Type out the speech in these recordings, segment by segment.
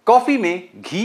Coffee में घी,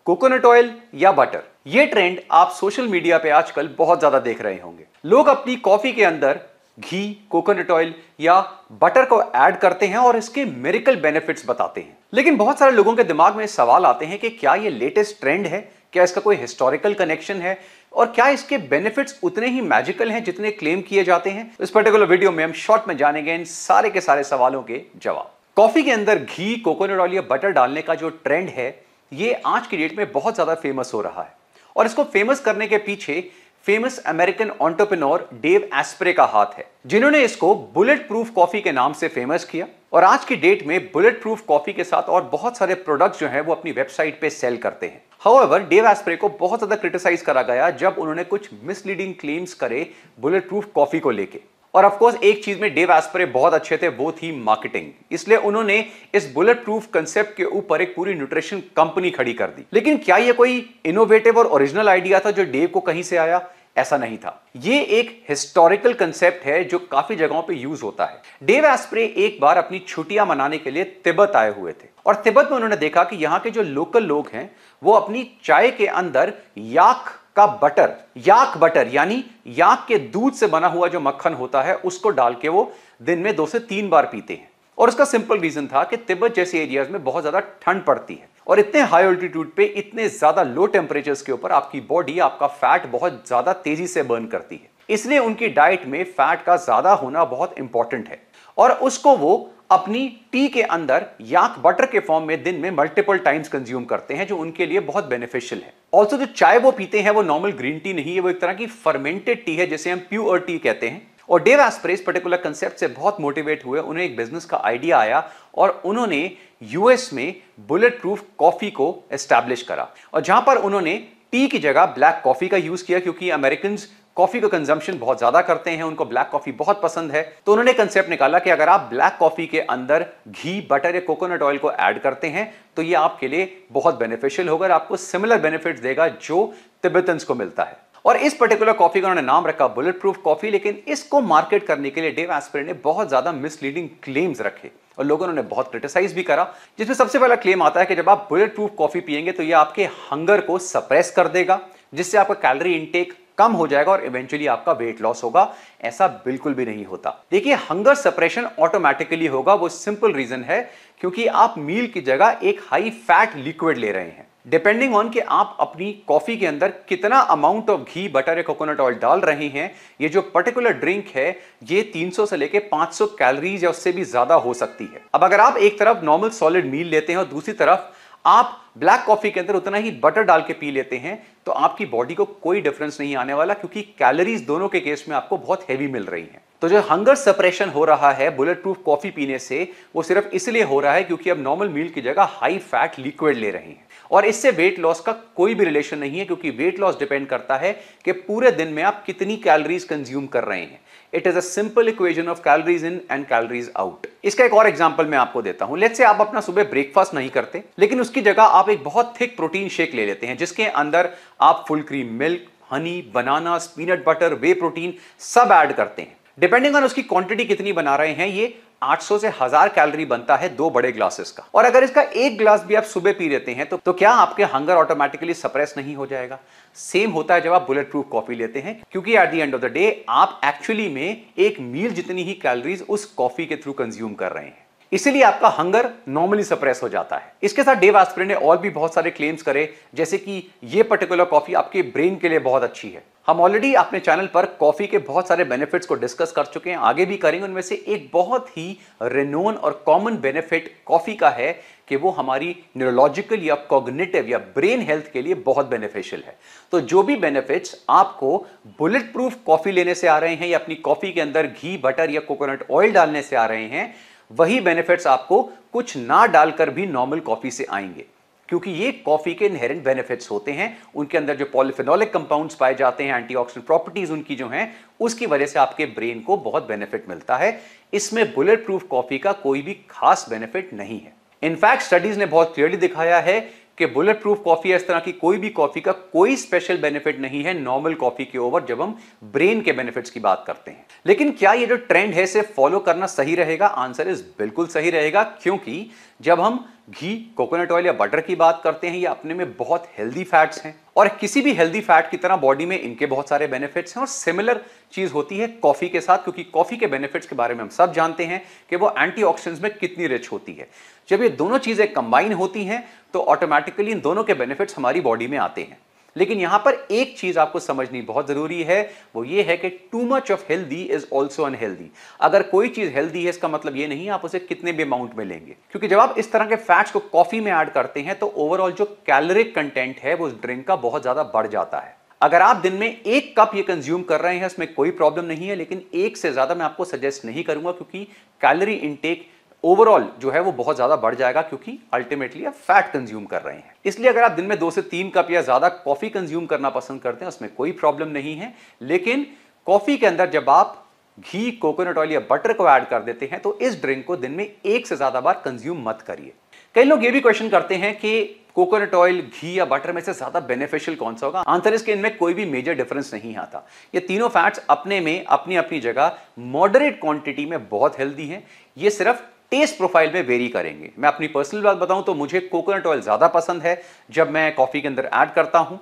coconut oil या butter, यह ट्रेंड आप सोशल मीडिया पे आजकल बहुत ज्यादा देख रहे होंगे। लोग अपनी कॉफी के अंदर घी, कोकोनट ऑयल या बटर को ऐड करते हैं और इसके मिरेकल बेनिफिट्स बताते हैं। लेकिन बहुत सारे लोगों के दिमाग में सवाल आते हैं कि क्या यह लेटेस्ट ट्रेंड है, क्या इसका कोई हिस्टोरिकल कनेक्शन है और क्या इसके बेनिफिट्स उतने ही मैजिकल हैं जितने क्लेम किए जाते हैं। इस पर्टिकुलर वीडियो में हम शॉर्ट में जानेंगे इन सारे के सारे सवालों के जवाब। कॉफी के अंदर घी, कोकोनट ऑयल या बटर डालने का जो ट्रेंड है, ये आज की डेट में बहुत ज्यादा फेमस हो रहा है और इसको फेमस करने के पीछे famous American entrepreneur Dave Asprey का हाथ है, जिन्होंने इसको बुलेट प्रूफ कॉफी के नाम से फेमस किया। और आज की डेट में बुलेट प्रूफ कॉफी के साथ और बहुत सारे प्रोडक्ट्स जो हैं वो अपनी वेबसाइट पे सेल करते हैं। हाउएवर, डेव एस्प्रे को बहुत ज्यादा क्रिटिसाइज करा गया जब उन्होंने कुछ मिसलीडिंग क्लेम्स करे बुलेट प्रूफ कॉफी को लेके। और ऑफ कोर्स एक चीज में डेव एस्प्रे बहुत अच्छे थे, वो थी मार्केटिंग। इसलिए उन्होंने इस बुलेट प्रूफ कंसेप्ट के ऊपर एक पूरी न्यूट्रिशन कंपनी खड़ी कर दी। लेकिन क्या यह कोई इनोवेटिव और ओरिजिनल आइडिया था जो डेव को कहीं से आया? ऐसा नहीं था। यह एक हिस्टोरिकल कंसेप्ट है जो काफी जगहों पे यूज होता है। डेव एस्प्रे एक बार अपनी छुट्टियां मनाने के लिए तिब्बत आए हुए थे और तिब्बत में उन्होंने देखा कि यहां के जो लोकल लोग हैं वो अपनी चाय के अंदर याक का बटर, याक बटर यानी याक के दूध से बना हुआ जो मक्खन होता है उसको डाल के वो दिन में 2 से 3 बार पीते हैं। और उसका सिंपल रीजन था कि तिब्बत जैसे एरियाज में बहुत ज्यादा ठंड पड़ती है और इतने हाई ऑल्टीट्यूड पे, इतने ज्यादा लो टेम्परेचर्स के ऊपर आपकी बॉडी आपका फैट बहुत ज्यादा तेजी से बर्न करती है। इसलिए उनकी डाइट में फैट का ज्यादा होना बहुत इंपॉर्टेंट है और उसको वो अपनी टी के अंदर याक बटर के फॉर्म में दिन में मल्टीपल टाइम्स कंज्यूम करते हैं, जो उनके लिए बहुत बेनिफिशियल है। ऑल्सो जो चाय वो पीते हैं वो नॉर्मल ग्रीन टी नहीं है, वो एक तरह की फर्मेंटेड टी है जिसे हम प्योर टी कहते हैं। और डेव एस्प्रे इस पर्टिकुलर कंसेप्ट से बहुत मोटिवेट हुए, उन्हें एक बिजनेस का आइडिया आया और उन्होंने यूएस में बुलेट प्रूफ कॉफी को एस्टैब्लिश करा। और जहां पर उन्होंने टी की जगह ब्लैक कॉफी का यूज किया, क्योंकि अमेरिकन कॉफी का कंजम्पशन बहुत ज्यादा करते हैं, उनको ब्लैक कॉफी बहुत पसंद है। तो उन्होंने कंसेप्ट निकाला कि अगर आप ब्लैक कॉफी के अंदर घी, बटर या कोकोनट ऑयल को ऐड करते हैं तो ये आपके लिए बहुत बेनिफिशियल होगा और आपको सिमिलर बेनिफिट्स देगा जो तिब्बतन्स को मिलता है। और इस पर्टिकुलर कॉफी का उन्होंने नाम रखा बुलेट प्रूफ कॉफी। लेकिन इसको मार्केट करने के लिए डेव एस्प्रे ने बहुत ज्यादा मिसलीडिंग क्लेम्स रखे और लोगों ने बहुत क्रिटिसाइज भी करा, जिसमें सबसे पहला क्लेम आता है कि जब आप बुलेट प्रूफ कॉफी पिएंगे तो ये आपके हंगर को सप्रेस कर देगा, जिससे आपका कैलोरी इंटेक कम हो जाएगा और इवेंचुअली आपका वेट लॉस होगा। ऐसा बिल्कुल भी नहीं होता। देखिए, हंगर सप्रेशन ऑटोमेटिकली होगा। वो सिंपल रीजन है क्योंकि आप मील की जगह एक हाई फैट लिक्विड ले रहे हैं। डिपेंडिंग ऑन कि आप अपनी कॉफी के अंदर कितना अमाउंट ऑफ घी, बटर या कोकोनट ऑयल डाल रहे हैं, ये जो पर्टिकुलर ड्रिंक है ये 300 से लेके 500 कैलोरीज या उससे भी ज्यादा हो सकती है। अब अगर आप एक तरफ नॉर्मल सॉलिड मील लेते हैं और दूसरी तरफ आप ब्लैक कॉफी के अंदर उतना ही बटर डाल के पी लेते हैं तो आपकी बॉडी को कोई डिफरेंस नहीं आने वाला, क्योंकि कैलोरीज दोनों के केस में आपको बहुत हेवी मिल रही हैं। तो जो हंगर सप्रेशन हो रहा है बुलेट प्रूफ कॉफी पीने से, वो सिर्फ इसलिए हो रहा है क्योंकि अब नॉर्मल मील की जगह हाई फैट लिक्विड ले रहे हैं और इससे वेट लॉस का कोई भी रिलेशन नहीं है, क्योंकि वेट लॉस डिपेंड करता है कि पूरे दिन में आप कितनी कैलोरीज कंज्यूम कर रहे हैं। It is a simple equation of calories in and calories out. इसका एक और एग्जांपल मैं आपको देता हूं। लेट्स से आप अपना सुबह ब्रेकफास्ट नहीं करते, लेकिन उसकी जगह आप एक बहुत थिक प्रोटीन शेक ले लेते हैं जिसके अंदर आप फुल क्रीम मिल्क, हनी, बनाना, पीनट बटर, वे प्रोटीन सब ऐड करते हैं। डिपेंडिंग ऑन उसकी क्वांटिटी कितनी बना रहे हैं, ये 800 से 1000 कैलोरी बनता है 2 बड़े ग्लासेस का। और अगर इसका एक ग्लास भी आप सुबह पी लेते हैं तो क्या आपके हंगर ऑटोमेटिकली सप्रेस नहीं हो जाएगा? सेम होता है जब आप बुलेट प्रूफ कॉफी लेते हैं, क्योंकि at the end of the day आप एक्चुअली में एक मील जितनी ही कैलोरीज उस कॉफी के थ्रू कंज्यूम कर रहे हैं। इसीलिए आपका हंगर नॉर्मली सप्रेस हो जाता है। इसके साथ डेव एस्प्रे ने और भी बहुत सारे क्लेम्स करे, जैसे कि ये पर्टिकुलर कॉफी आपके ब्रेन के लिए बहुत अच्छी है। हम ऑलरेडी अपने चैनल पर कॉफी के बहुत सारे बेनिफिट्स को डिस्कस कर चुके हैं, आगे भी करेंगे। उनमें से एक बहुत ही रेनोन और कॉमन बेनिफिट कॉफी का है कि वो हमारी न्यूरोलॉजिकल या कॉग्निटिव या ब्रेन हेल्थ के लिए बहुत बेनिफिशियल है। तो जो भी बेनिफिट्स आपको बुलेट प्रूफ कॉफी लेने से आ रहे हैं या अपनी कॉफी के अंदर घी, बटर या कोकोनट ऑयल डालने से आ रहे हैं, वही बेनिफिट्स आपको कुछ ना डालकर भी नॉर्मल कॉफी से आएंगे, क्योंकि ये कॉफी के इनहेरेंट बेनिफिट्स होते हैं। उनके अंदर जो पॉलीफेनोलिक कंपाउंड्स पाए जाते हैं, एंटीऑक्सीडेंट प्रॉपर्टीज उनकी जो हैं, उसकी वजह से आपके ब्रेन को बहुत बेनिफिट मिलता है। इसमें बुलेट प्रूफ कॉफी का कोई भी खास बेनिफिट नहीं है। इनफैक्ट स्टडीज ने बहुत क्लियरली दिखाया है कि बुलेट प्रूफ कॉफी या इस तरह की कोई भी कॉफी का कोई स्पेशल बेनिफिट नहीं है नॉर्मल कॉफी के ओवर जब हम ब्रेन के बेनिफिट्स की बात करते हैं। लेकिन क्या ये जो ट्रेंड है इसे फॉलो करना सही रहेगा? आंसर इज बिल्कुल सही रहेगा, क्योंकि जब हम घी, कोकोनट ऑयल या बटर की बात करते हैं ये अपने में बहुत हेल्दी फैट्स हैं और किसी भी हेल्दी फैट की तरह बॉडी में इनके बहुत सारे बेनिफिट्स हैं। और सिमिलर चीज होती है कॉफी के साथ, क्योंकि कॉफी के बेनिफिट्स के बारे में हम सब जानते हैं कि वो एंटीऑक्सीडेंट्स में कितनी रिच होती है। जब ये दोनों चीजें कंबाइन होती हैं तो ऑटोमेटिकली इन दोनों के बेनिफिट्स हमारी बॉडी में आते हैं। लेकिन यहां पर एक चीज आपको समझनी बहुत जरूरी है, वो ये है कि too much of healthy is also unhealthy. अगर कोई चीज हेल्दी है इसका मतलब ये नहीं आप उसे कितने भी अमाउंट में लेंगे, क्योंकि जब आप इस तरह के फैट्स को कॉफी में ऐड करते हैं तो ओवरऑल जो कैलोरिक कंटेंट है वो उस ड्रिंक का बहुत ज्यादा बढ़ जाता है। अगर आप दिन में 1 कप ये कंज्यूम कर रहे हैं इसमें कोई प्रॉब्लम नहीं है, लेकिन 1 से ज्यादा मैं आपको सजेस्ट नहीं करूंगा, क्योंकि कैलोरी इनटेक ओवरऑल जो है वो बहुत ज्यादा बढ़ जाएगा, क्योंकि अल्टीमेटली आप फैट कंज्यूम कर रहे हैं। इसलिए अगर आप दिन में 2 से 3 कप या ज्यादा कॉफी कंज्यूम करना पसंद करते हैं उसमें कोई प्रॉब्लम नहीं है। लेकिन कॉफी के अंदर जब आप घी, कोकोनट ऑयल या बटर को ऐड कर देते हैं तो इस ड्रिंक को दिन में 1 से ज्यादा बार कंज्यूम मत करिए। कई लोग ये भी क्वेश्चन करते हैं कि कोकोनट ऑयल, घी या बटर में से ज्यादा बेनिफिशियल कौन सा होगा? आंसर इसके इनमें कोई भी मेजर डिफरेंस नहीं आता। ये तीनों फैट्स अपने में अपनी अपनी जगह मॉडरेट क्वांटिटी में बहुत हेल्दी हैं। ये सिर्फ टेस्ट प्रोफाइल में वेरी करेंगे। मैं अपनी पर्सनल बात बताऊं तो मुझे कोकोनट ऑयल ज्यादा पसंद है जब मैं कॉफी के अंदर ऐड करता हूं।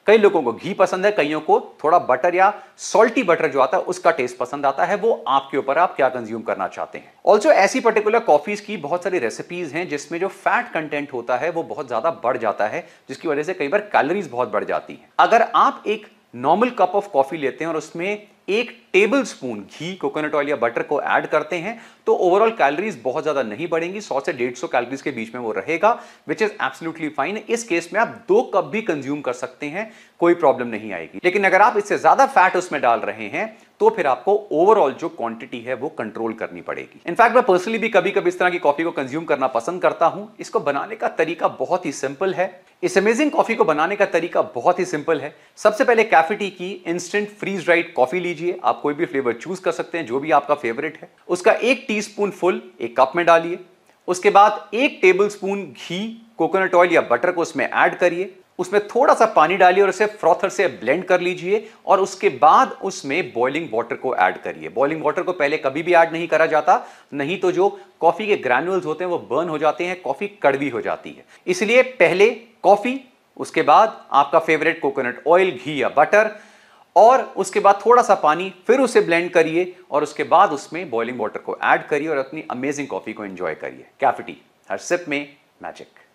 कई लोगों को घी पसंद है, कईयों को थोड़ा बटर या सॉल्टी बटर जो आता है उसका टेस्ट पसंद आता है। वो आपके ऊपर, आप क्या कंज्यूम करना चाहते हैं। ऑल्सो ऐसी पर्टिकुलर कॉफीज की बहुत सारी रेसिपीज हैं जिसमें जो फैट कंटेंट होता है वो बहुत ज्यादा बढ़ जाता है, जिसकी वजह से कई बार कैलोरीज बहुत बढ़ जाती हैं। अगर आप एक नॉर्मल कप ऑफ कॉफी लेते हैं और उसमें 1 टेबल स्पून घी, कोकोनट ऑयल या बटर को ऐड करते हैं तो ओवरऑल कैलोरीज बहुत ज्यादा नहीं बढ़ेंगी, 100 से 150 कैलोरीज के बीच में वो रहेगा, विच इज एब्सोल्युटली फाइन। इस केस में आप 2 कप भी कंज्यूम कर सकते हैं, कोई प्रॉब्लम नहीं आएगी। लेकिन अगर आप इससे ज्यादा फैट उसमें डाल रहे हैं तो फिर आपको ओवरऑल जो क्वांटिटी है वो कंट्रोल करनी पड़ेगी। इनफैक्ट मैं पर्सनली भी कभी कभी इस तरह की कॉफी को कंज्यूम करना पसंद करता हूं। इसको बनाने का तरीका बहुत ही सिंपल है। इस अमेजिंग कॉफी को बनाने का तरीका बहुत ही सिंपल है। सबसे पहले कैफे टी की इंस्टेंट फ्रीज ड्राइड कॉफी लीजिए। आप कोई भी फ्लेवर चूज कर सकते हैं जो भी आपका फेवरेट है। उसका 1 टीस्पून फुल एक कप में डालिए। उसके बाद 1 टेबल स्पून घी, कोकोनट ऑयल या बटर को उसमें ऐड करिए। उसमें थोड़ा सा पानी डालिए और उसे फ्रॉथर से ब्लेंड कर लीजिए और उसके बाद उसमें बॉइलिंग वाटर को ऐड करिए। बॉइलिंग वाटर को पहले कभी भी ऐड नहीं करा जाता, नहीं तो जो कॉफी के ग्रैन्युल्स होते हैं वो बर्न हो जाते हैं, कॉफी कड़वी हो जाती है। इसलिए पहले कॉफी, उसके बाद आपका फेवरेट कोकोनट ऑयल, घी या बटर, और उसके बाद थोड़ा सा पानी, फिर उसे ब्लेंड करिए और उसके बाद उसमें बॉइलिंग वाटर को ऐड करिए और अपनी अमेजिंग कॉफी को एंजॉय करिए। कैफे टी, हर सिप में मैजिक।